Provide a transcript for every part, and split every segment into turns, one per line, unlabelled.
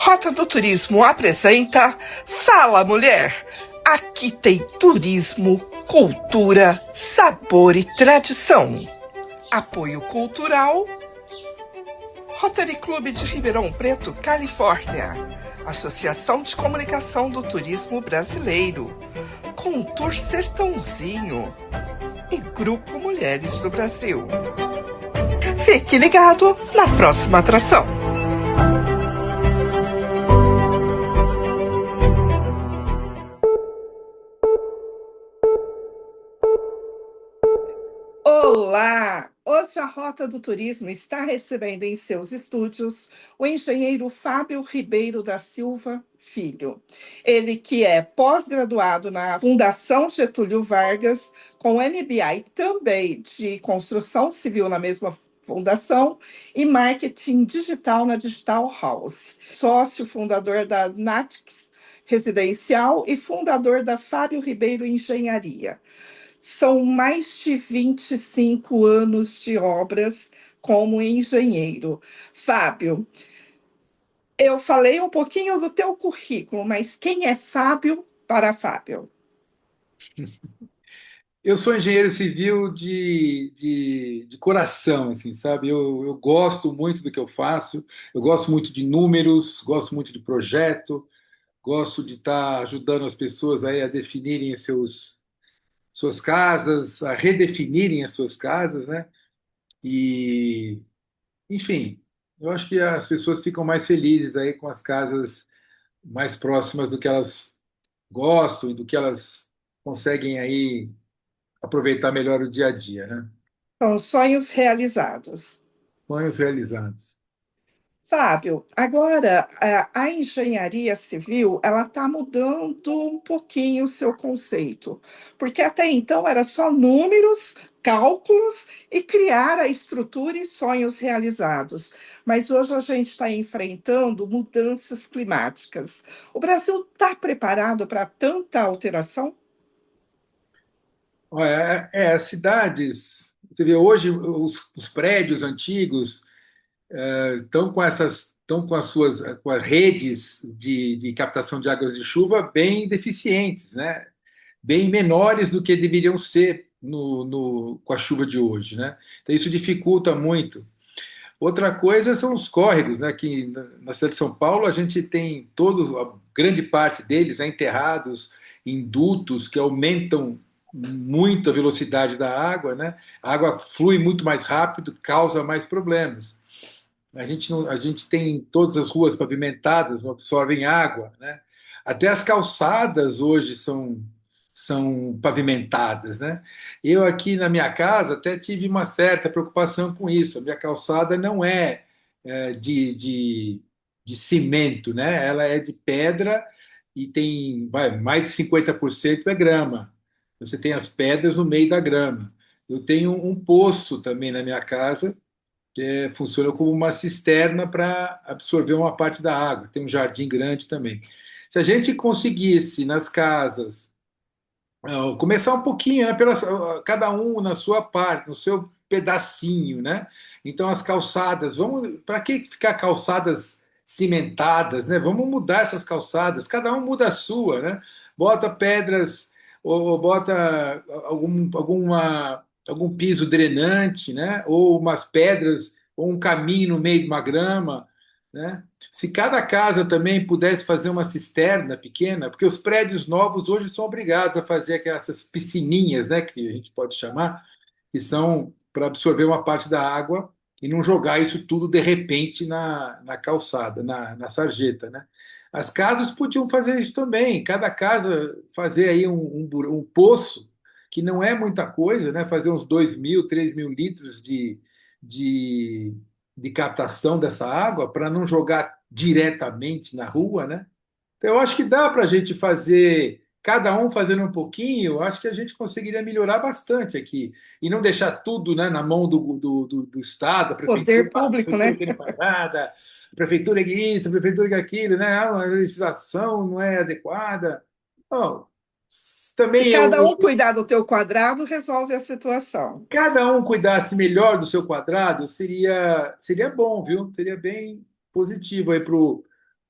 Rota do Turismo apresenta Fala Mulher. Aqui tem turismo, cultura, sabor e tradição. Apoio cultural Rotary Clube de Ribeirão Preto, Califórnia. Associação de Comunicação do Turismo Brasileiro. Contour Sertãozinho e Grupo Mulheres do Brasil. Fique ligado na próxima atração. Olá! Hoje a Rota do Turismo está recebendo em seus estúdios o engenheiro Fábio Ribeiro da Silva Filho. Ele que é pós-graduado na Fundação Getúlio Vargas, com MBA também de Construção Civil na mesma fundação e Marketing Digital na Digital House. Sócio fundador da Natix Residencial e fundador da Fábio Ribeiro Engenharia. São mais de 25 anos de obras como engenheiro. Fábio, eu falei um pouquinho do teu currículo, mas quem é Fábio para Fábio?
Eu sou engenheiro civil de coração, assim, sabe? Eu gosto muito do que eu faço, eu gosto muito de números, gosto muito de projeto, gosto de estar ajudando as pessoas aí a definirem suas casas, a redefinirem as suas casas, né? E, enfim, eu acho que as pessoas ficam mais felizes aí com as casas mais próximas do que elas gostam e do que elas conseguem aí aproveitar melhor o dia a dia, né?
São sonhos realizados.
Sonhos realizados.
Fábio, agora a engenharia civil ela está mudando um pouquinho o seu conceito, porque até então era só números, cálculos e criar a estrutura e sonhos realizados. Mas hoje a gente está enfrentando mudanças climáticas. O Brasil está preparado para tanta alteração?
Olha, as cidades, você vê hoje os prédios antigos estão estão com as suas com as redes de captação de águas de chuva bem deficientes, né? Bem menores do que deveriam ser com a chuva de hoje, né? Então isso dificulta muito. Outra coisa são os córregos, né? Que na cidade de São Paulo a gente tem todos, a grande parte deles enterrados em dutos que aumentam muito a velocidade da água, né? A água flui muito mais rápido, causa mais problemas. A gente tem todas as ruas pavimentadas, não absorvem água, né? Até as calçadas hoje são pavimentadas, né? Eu aqui na minha casa até tive uma certa preocupação com isso. A minha calçada não é de cimento, né? Ela é de pedra e tem mais de 50% é grama. Você tem as pedras no meio da grama. Eu tenho um poço também na minha casa funciona como uma cisterna para absorver uma parte da água. Tem um jardim grande também. Se a gente conseguisse nas casas começar um pouquinho, né, cada um na sua parte, no seu pedacinho, né? Então as calçadas, vamos, para que ficar calçadas cimentadas, né? Vamos mudar essas calçadas, cada um muda a sua, né? Bota pedras ou bota algum piso drenante, né? Ou umas pedras ou um caminho no meio de uma grama, né? Se cada casa também pudesse fazer uma cisterna pequena, porque os prédios novos hoje são obrigados a fazer aquelas piscininhas, né, que a gente pode chamar, que são para absorver uma parte da água e não jogar isso tudo de repente na calçada, na sarjeta, né? As casas podiam fazer isso também, cada casa fazer aí um poço, que não é muita coisa, né? Fazer uns 2.000, 3.000 litros de, de captação dessa água para não jogar diretamente na rua, né? Então, eu acho que dá para a gente fazer, cada um fazendo um pouquinho, eu acho que a gente conseguiria melhorar bastante aqui. E não deixar tudo, né, na mão do Estado,
Poder
a
público,
prefeitura
né?
que não faz nada, a prefeitura que isso, a prefeitura que aquilo, né? A legislação não é adequada. Bom,
Se
também
cada um cuidar do teu quadrado, resolve a situação.
cada um cuidasse melhor do seu quadrado, seria bom, viu? Seria bem positivo aí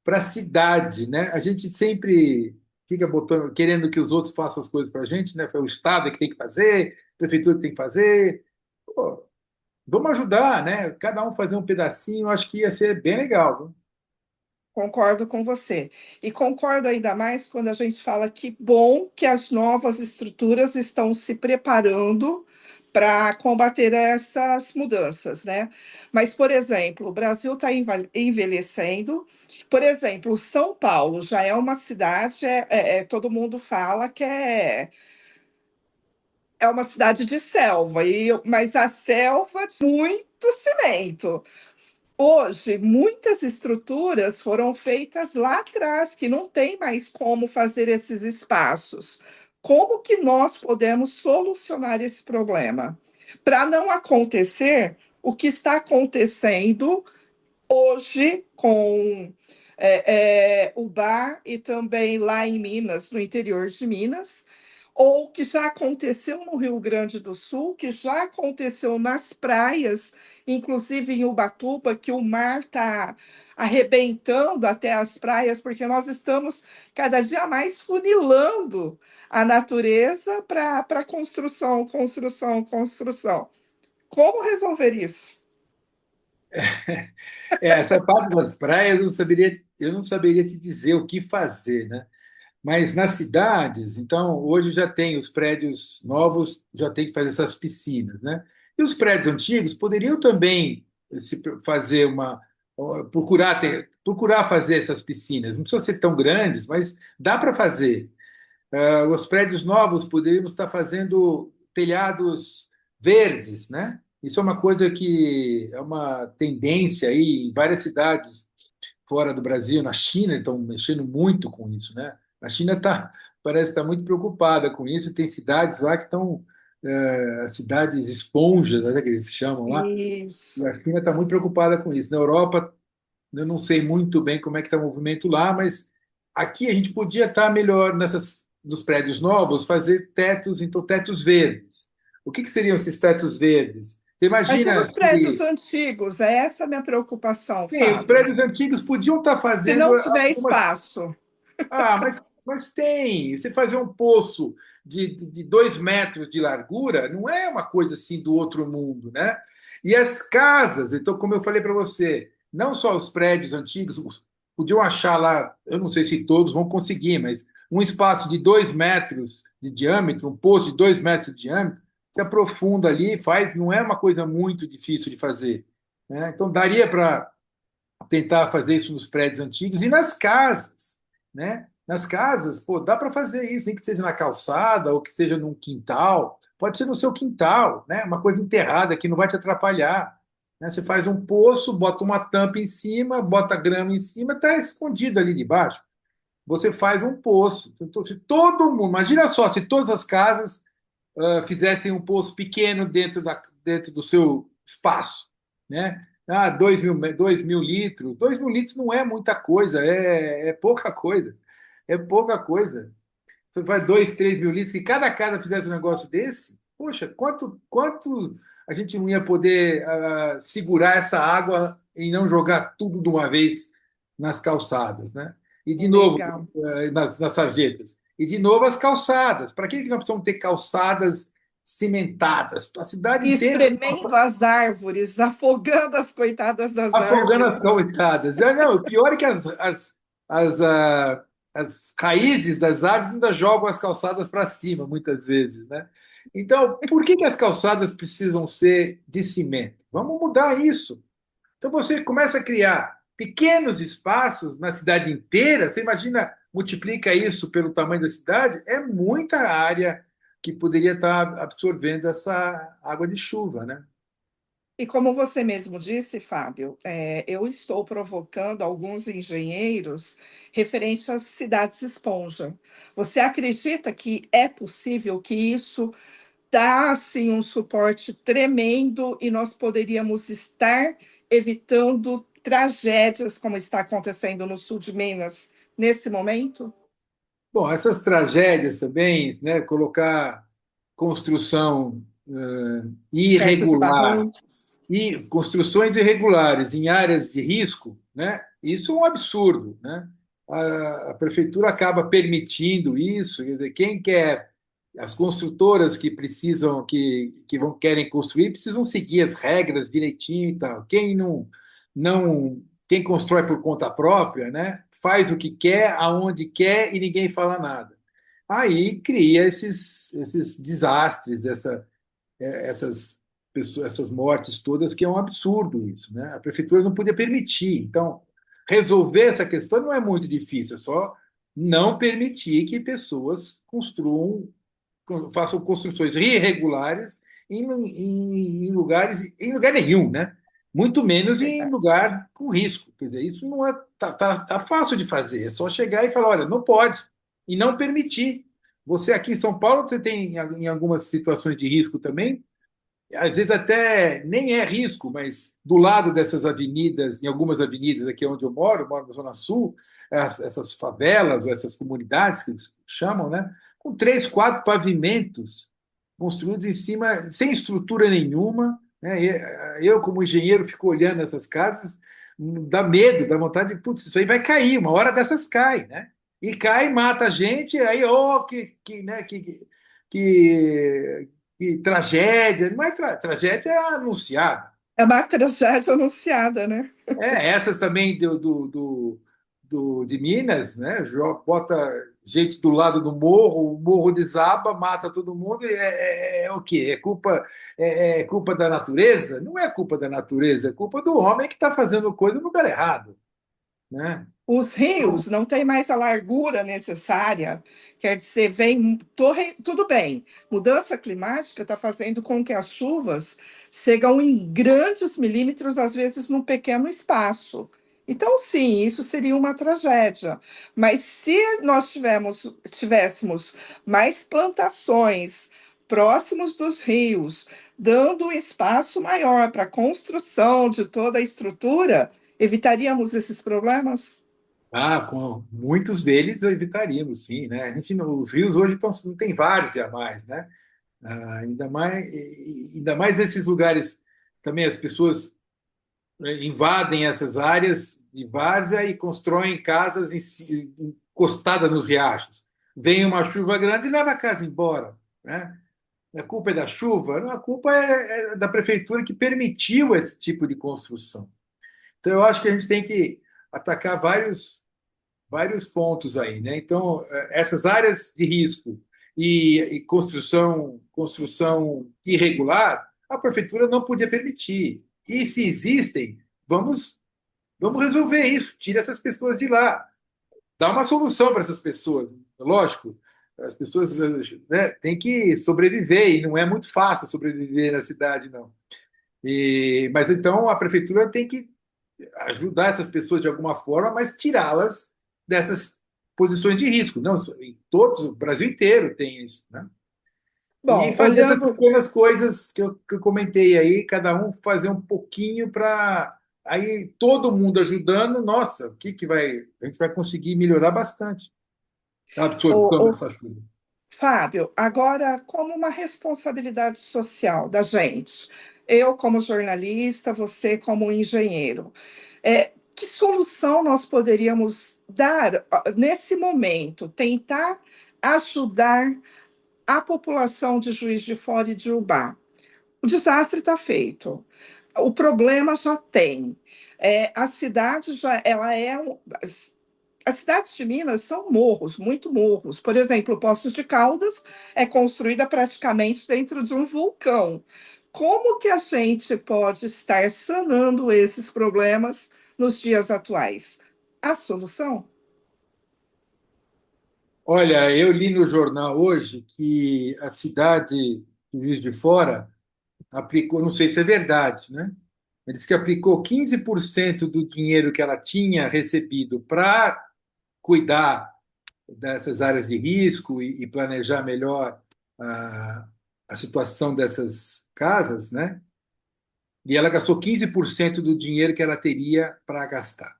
para a cidade, né? A gente sempre fica botando, querendo que os outros façam as coisas para a gente, né? Foi o Estado que tem que fazer, a prefeitura que tem que fazer. Pô, vamos ajudar, né? Cada um fazer um pedacinho, eu acho que ia ser bem legal, viu?
Concordo com você. E concordo ainda mais quando a gente fala que bom que as novas estruturas estão se preparando para combater essas mudanças, né? Mas, por exemplo, o Brasil está envelhecendo. Por exemplo, São Paulo já é uma cidade, todo mundo fala que é uma cidade de selva, mas a selva tem muito cimento. Hoje, muitas estruturas foram feitas lá atrás, que não tem mais como fazer esses espaços. Como que nós podemos solucionar esse problema? Para não acontecer o que está acontecendo hoje com o bar e também lá em Minas, no interior de Minas, ou que já aconteceu no Rio Grande do Sul, que já aconteceu nas praias, inclusive em Ubatuba, que o mar está arrebentando até as praias, porque nós estamos cada dia mais funilando a natureza para construção, construção, construção. Como resolver isso?
Essa parte das praias eu não saberia te dizer o que fazer, né? Mas nas cidades, então, hoje já tem os prédios novos, já tem que fazer essas piscinas, né? E os prédios antigos poderiam também se fazer procurar fazer essas piscinas. Não precisam ser tão grandes, mas dá para fazer. Os prédios novos poderíamos estar fazendo telhados verdes, né? Isso é uma coisa que é uma tendência aí em várias cidades fora do Brasil, na China, estão mexendo muito com isso, né? A China parece estar muito preocupada com isso, tem cidades lá que estão, cidades esponjas, né, que eles chamam lá, e
Isso.
a China está muito preocupada com isso. Na Europa, eu não sei muito bem como é que está o movimento lá, mas aqui a gente podia estar melhor nos prédios novos, fazer tetos, então tetos verdes. O que seriam esses tetos verdes? Você
Mas e
imagina
nos prédios
que
antigos? É essa a minha preocupação,
sim, os
Fábio.
prédios antigos podiam estar
Se
fazendo
não tiver
algumas.
espaço.
Mas tem. Você fazer um poço de 2 metros de largura não é uma coisa assim do outro mundo, né? E as casas, então, como eu falei para você, não só os prédios antigos, podiam achar lá, eu não sei se todos vão conseguir, mas um espaço de 2 metros de diâmetro, um poço de 2 metros de diâmetro, se aprofunda ali, faz, não é uma coisa muito difícil de fazer, né? Então, daria para tentar fazer isso nos prédios antigos e nas casas, né? Nas casas, pô, dá para fazer isso, nem que seja na calçada ou que seja num quintal, pode ser no seu quintal, né? Uma coisa enterrada que não vai te atrapalhar, né? Você faz um poço, bota uma tampa em cima, bota grama em cima, está escondido ali debaixo. Você faz um poço. Então, se todo mundo, imagina só, se todas as casas fizessem um poço pequeno dentro do seu espaço, né? 2.000 litros. 2.000 litros não é muita coisa, é pouca coisa. É pouca coisa. Você faz 2, 3 mil litros, se cada casa fizesse um negócio desse, poxa, quanto a gente não ia poder segurar essa água e não jogar tudo de uma vez nas calçadas, né? E de novo,
Legal.
nas sarjetas. E de novo as calçadas. Para que nós precisamos ter calçadas cimentadas? A cidade
E
inteira
espremendo as árvores, afogando as coitadas das
afogando as
árvores.
coitadas. Não, o pior é que as, as raízes das árvores ainda jogam as calçadas para cima, muitas vezes, né? Então, por que as calçadas precisam ser de cimento? Vamos mudar isso. Então, você começa a criar pequenos espaços na cidade inteira. Você imagina, multiplica isso pelo tamanho da cidade, é muita área que poderia estar absorvendo essa água de chuva, né?
E como você mesmo disse, Fábio, eu estou provocando alguns engenheiros referente às cidades esponja. Você acredita que é possível que isso dá assim, um suporte tremendo e nós poderíamos estar evitando tragédias como está acontecendo no sul de Minas nesse momento?
Bom, essas tragédias também, né, colocar construção
Perto de
irregular
barrancos.
e construções irregulares em áreas de risco, né? Isso é um absurdo, né? A prefeitura acaba permitindo isso, quer dizer, quem quer, as construtoras que precisam, querem construir, precisam seguir as regras direitinho e tal. Quem constrói por conta própria, né? Faz o que quer, aonde quer e ninguém fala nada. Aí cria esses desastres, essas pessoas, essas mortes todas, que é um absurdo isso, né? A prefeitura não podia permitir. Então, resolver essa questão não é muito difícil, é só não permitir que pessoas façam construções irregulares em lugar nenhum, né? Muito menos em
Verdade.
lugar com risco. Quer dizer, isso não é tá fácil de fazer. É só chegar e falar, olha, não pode e não permitir. Você aqui em São Paulo, você tem em algumas situações de risco também, às vezes até nem é risco, mas do lado dessas avenidas, em algumas avenidas aqui onde eu moro na Zona Sul, essas favelas, ou essas comunidades que eles chamam, né, com três, quatro pavimentos construídos em cima, sem estrutura nenhuma. Né? Eu, como engenheiro, fico olhando essas casas, dá medo, dá vontade de, putz, isso aí vai cair, uma hora dessas cai, né? E cai, mata a gente, aí, oh, que, que tragédia, não é tragédia é anunciada.
É uma tragédia anunciada, né?
Essas também de Minas, né? Bota gente do lado do morro, o morro desaba, mata todo mundo, e é o quê? É culpa da natureza? Não é culpa da natureza, é culpa do homem que está fazendo coisa no lugar errado, né?
Os rios não têm mais a largura necessária, quer dizer, tudo bem. Mudança climática está fazendo com que as chuvas chegam em grandes milímetros, às vezes num pequeno espaço. Então, sim, isso seria uma tragédia. Mas se nós tivéssemos mais plantações próximos dos rios, dando um espaço maior para a construção de toda a estrutura, evitaríamos esses problemas?
Com muitos deles evitaríamos, sim, né? Os rios hoje não tem várzea mais, né? Ainda mais esses lugares também as pessoas invadem essas áreas de várzea e constroem casas encostadas nos riachos. Vem uma chuva grande e leva a casa embora, né? A culpa é da chuva? Não, a culpa é da prefeitura que permitiu esse tipo de construção. Então, eu acho que a gente tem que atacar vários pontos aí, né? Então, essas áreas de risco e construção irregular, a prefeitura não podia permitir. E se existem, vamos resolver isso. Tira essas pessoas de lá. Dá uma solução para essas pessoas. Lógico, as pessoas, né, têm que sobreviver e não é muito fácil sobreviver na cidade, não. Mas então a prefeitura tem que ajudar essas pessoas de alguma forma, mas tirá-las dessas posições de risco. Não, em todos, o Brasil inteiro tem isso, né? E
Bom,
fazer essas
olhando
pequenas coisas que eu comentei aí, cada um fazer um pouquinho para aí todo mundo ajudando, nossa, a gente vai conseguir melhorar bastante a absorção
o
dessa chuva.
Fábio, agora como uma responsabilidade social da gente, eu como jornalista, você como engenheiro, que solução nós poderíamos dar nesse momento, tentar ajudar a população de Juiz de Fora e de Ubá? O desastre está feito. O problema já tem. A cidade já ela as cidades de Minas são morros, muito morros. Por exemplo, Poços de Caldas é construída praticamente dentro de um vulcão. Como que a gente pode estar sanando esses problemas nos dias atuais? A solução?
Olha, eu li no jornal hoje que a cidade de Juiz de Fora aplicou, não sei se é verdade, né? Ele disse que aplicou 15% do dinheiro que ela tinha recebido para cuidar dessas áreas de risco e planejar melhor a, a situação dessas casas, né? E ela gastou 15% do dinheiro que ela teria para gastar.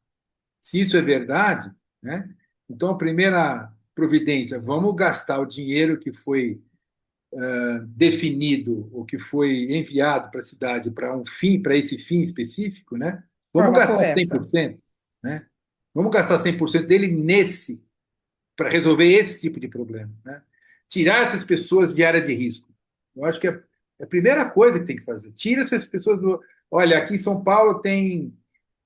Se isso é verdade, né? Então a primeira providência, vamos gastar o dinheiro que foi definido ou que foi enviado para a cidade para esse fim específico, né? Vamos
Forma
gastar
correta.
100%. né? Vamos gastar 100% dele nesse, para resolver esse tipo de problema, né? Tirar essas pessoas de área de risco. Eu acho que é a primeira coisa que tem que fazer. Tira essas pessoas do. Olha, aqui em São Paulo tem,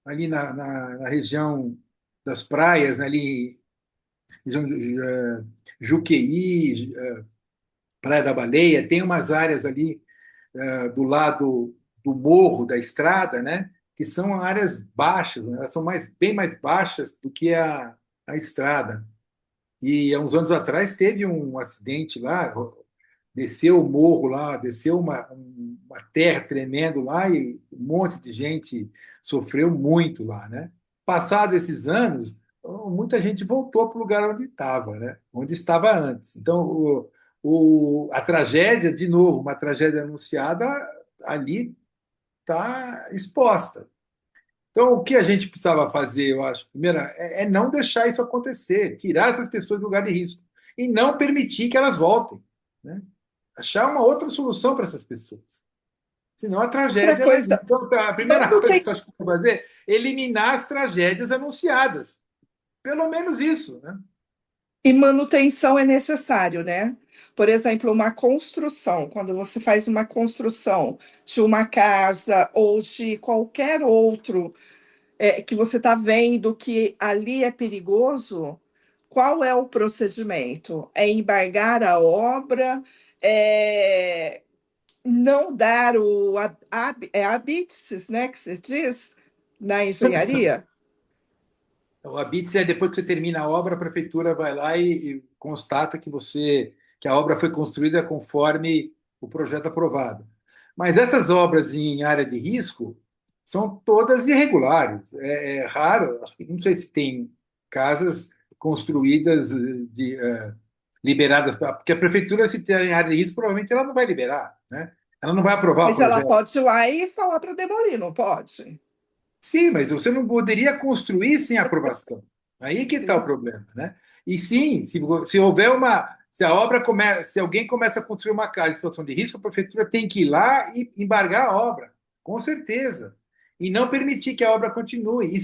ali na região das praias, né, ali, região de Juqueí, Praia da Baleia, tem umas áreas ali do lado do morro, da estrada, né, que são áreas baixas, né, elas são bem mais baixas do que a estrada. E há uns anos atrás teve um acidente lá, desceu o morro lá, desceu uma terra tremendo lá e um monte de gente sofreu muito lá, né? Passados esses anos, muita gente voltou para o lugar onde estava, né? Onde estava antes. Então, a tragédia, de novo, uma tragédia anunciada, ali está exposta. Então, o que a gente precisava fazer, eu acho, primeiro, é não deixar isso acontecer, tirar essas pessoas do lugar de risco e não permitir que elas voltem, né? Achar uma outra solução para essas pessoas. Senão a
Outra
tragédia vai vir.
coisa,
Então, a primeira coisa que eu acho que tem que fazer é eliminar as tragédias anunciadas. Pelo menos isso, né?
e manutenção é necessário, né? Por exemplo, uma construção, quando você faz uma construção de uma casa ou de qualquer outro que você está vendo que ali é perigoso, qual é o procedimento? É embargar a obra, é não dar o habites, né, que se diz na engenharia?
O ABITS é depois que você termina a obra, a prefeitura vai lá e constata que a obra foi construída conforme o projeto aprovado. Mas essas obras em área de risco são todas irregulares. É raro, acho que não sei se tem casas construídas liberadas, porque a prefeitura, se tem em área de risco, provavelmente ela não vai liberar, né? Ela não vai aprovar o
Mas ela
projeto.
pode ir lá e falar para demolir, não pode?
Sim, mas você não poderia construir sem aprovação. Aí que está o
Sim.
problema, né? E sim, se houver se a obra se alguém começa a construir uma casa em situação de risco, a prefeitura tem que ir lá e embargar a obra, com certeza, e não permitir que a obra continue.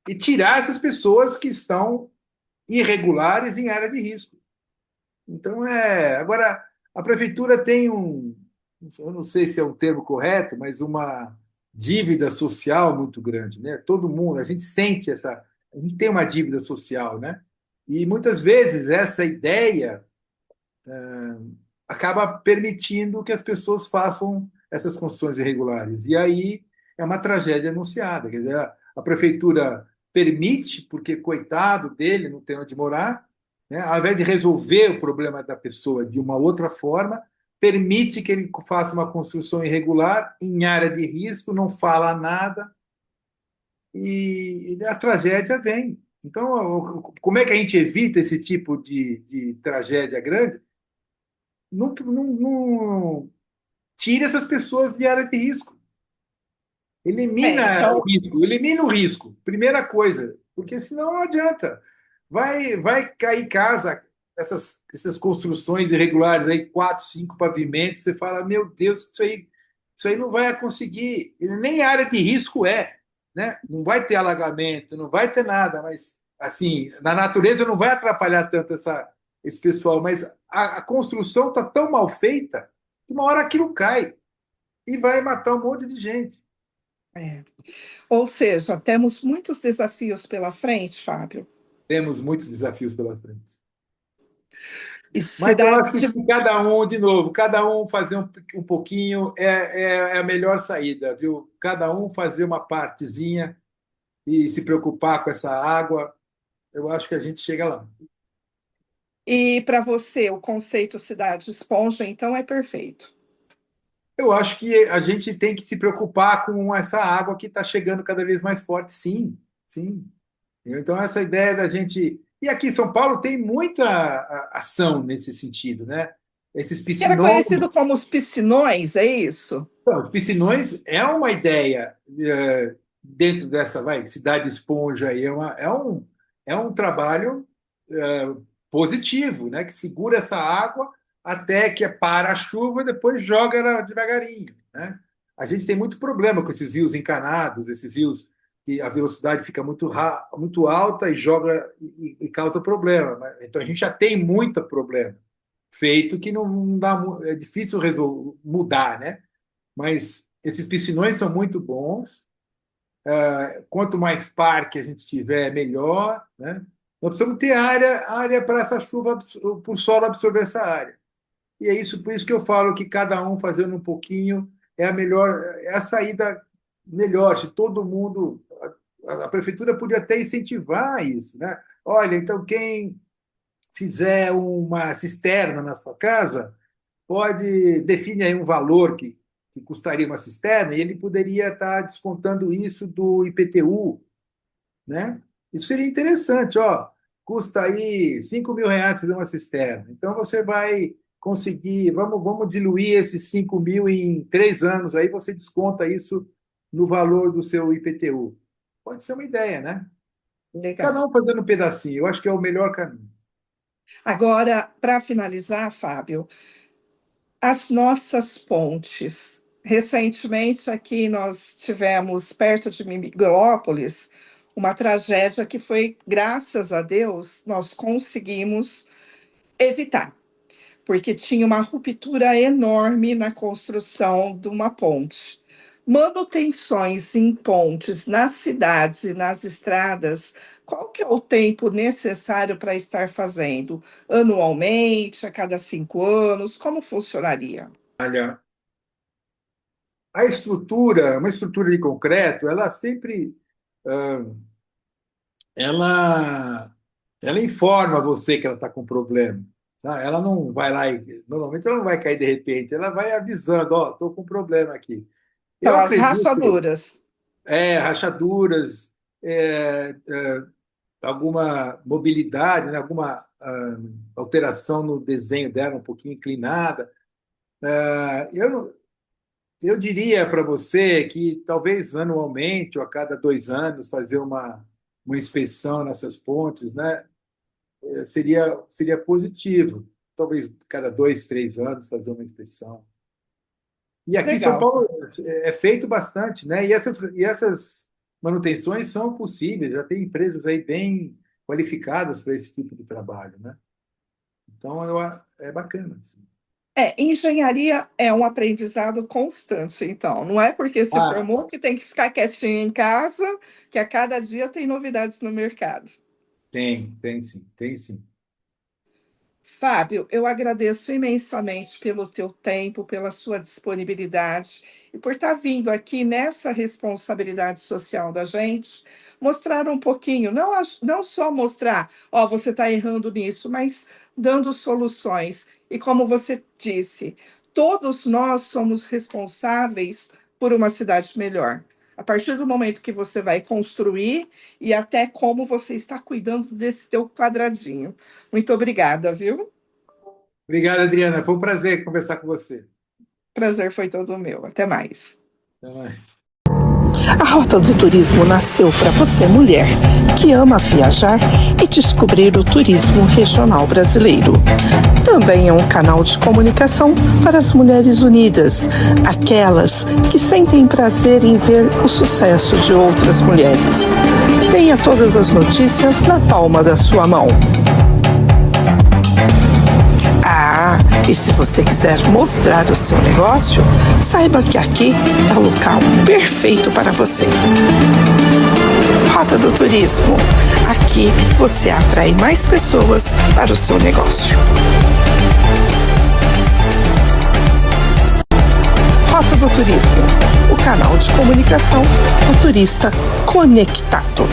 E tirar essas pessoas que estão irregulares em área de risco. Então agora a prefeitura tem eu não sei se é o termo correto, mas uma dívida social muito grande, né? Todo mundo, a gente sente a gente tem uma dívida social, né? E muitas vezes essa ideia acaba permitindo que as pessoas façam essas construções irregulares. E aí é uma tragédia anunciada. Quer dizer, a prefeitura permite, porque coitado dele, não tem onde morar, né? Ao invés de resolver o problema da pessoa de uma outra forma, permite que ele faça uma construção irregular em área de risco, não fala nada e a tragédia vem. Então, como é que a gente evita esse tipo de tragédia grande? Não, não, tire essas pessoas de área de risco.
Então,
Elimina o risco. Primeira coisa, porque senão não adianta. Vai cair casa, essas construções irregulares aí, quatro, cinco pavimentos, você fala, meu Deus, isso aí não vai conseguir. Nem área de risco né? Não vai ter alagamento, não vai ter nada, mas assim, na natureza não vai atrapalhar tanto esse pessoal, mas a construção está tão mal feita que uma hora aquilo cai e vai matar um monte de gente.
é. Ou seja, temos muitos desafios pela frente, Fábio.
Temos muitos desafios pela frente.
E
Mas eu
cidades
acho que
de.
se cada um, de novo, cada um fazer um pouquinho é a melhor saída, viu? Cada um fazer uma partezinha e se preocupar com essa água, eu acho que a gente chega lá.
E para você, o conceito cidade esponja, então, é perfeito.
Eu acho que a gente tem que se preocupar com essa água que está chegando cada vez mais forte, sim, sim. Então, essa ideia da gente. E aqui em São Paulo tem muita ação nesse sentido, né? Esses
Que era
piscinões.
conhecido como os piscinões, é isso?
Então, os piscinões é uma ideia dentro dessa cidade esponja aí, é um trabalho é, positivo, né? Que segura essa água até que para a chuva e depois joga ela devagarinho, né? A gente tem muito problema com esses rios encanados, esses rios. que a velocidade fica muito alta e joga e causa problema. Então a gente já tem muito problema feito que não dá, é difícil mudar, né? Mas esses piscinões são muito bons. Quanto mais parque a gente tiver, melhor, né? Nós precisamos ter área para essa chuva, para o solo absorver essa área. E é isso, por isso que eu falo que cada um fazendo um pouquinho é a melhor, é a saída melhor. Se todo mundo, a prefeitura podia até incentivar isso, né? Olha, então quem fizer uma cisterna na sua casa pode definir aí um valor que custaria uma cisterna e ele poderia estar descontando isso do IPTU, né? Isso seria interessante, ó. Custa aí R$ 5.000 fazer uma cisterna. Então você vai conseguir, vamos diluir esses 5.000 em 3 anos, aí você desconta isso no valor do seu IPTU. Pode ser uma ideia, né?
Legal.
Cada um fazendo um pedacinho, eu acho que é o melhor caminho.
Agora, para finalizar, Fábio, as nossas pontes. Recentemente, aqui nós tivemos, perto de Miguelópolis, uma tragédia que foi, graças a Deus, nós conseguimos evitar, porque tinha uma ruptura enorme na construção de uma ponte. Manutenções em pontes nas cidades e nas estradas, qual que é o tempo necessário para estar fazendo? Anualmente, a cada 5 anos? Como funcionaria?
Olha, a estrutura, uma estrutura de concreto, ela sempre ah, ela, ela informa você que ela está com problema. Tá? Ela não vai lá e normalmente ela não vai cair de repente, ela vai avisando, ó, estou com problema aqui.
São
Eu
as
acredito,
rachaduras.
rachaduras, alguma mobilidade, né, alguma alteração no desenho dela, um pouquinho inclinada. Eu diria para você que talvez anualmente ou a cada 2 anos fazer uma inspeção nessas pontes, né, seria positivo. Talvez cada 2, 3 anos fazer uma inspeção. E aqui em São
Legal.
Paulo é feito bastante, né? E essas manutenções são possíveis, já tem empresas aí bem qualificadas para esse tipo de trabalho, né? Então é bacana. Assim.
Engenharia é um aprendizado constante, então. Não é porque se
Ah,
formou que tem que ficar quietinho em casa, que a cada dia tem novidades no mercado.
tem sim, tem sim.
Fábio, eu agradeço imensamente pelo teu tempo, pela sua disponibilidade e por estar vindo aqui nessa responsabilidade social da gente, mostrar um pouquinho, não só mostrar, ó, você está errando nisso, mas dando soluções. E como você disse, todos nós somos responsáveis por uma cidade melhor. A partir do momento que você vai construir e até como você está cuidando desse teu quadradinho. Muito obrigada, viu?
Obrigado, Adriana. Foi um prazer conversar com você.
Prazer foi todo meu. Até mais.
Até mais.
A Rota do Turismo nasceu para você, mulher, que ama viajar e descobrir o turismo regional brasileiro. Também é um canal de comunicação para as mulheres unidas, aquelas que sentem prazer em ver o sucesso de outras mulheres. Tenha todas as notícias na palma da sua mão. E se você quiser mostrar o seu negócio, saiba que aqui é o local perfeito para você. Rota do Turismo. Aqui você atrai mais pessoas para o seu negócio. Rota do Turismo, o canal de comunicação do turista conectado.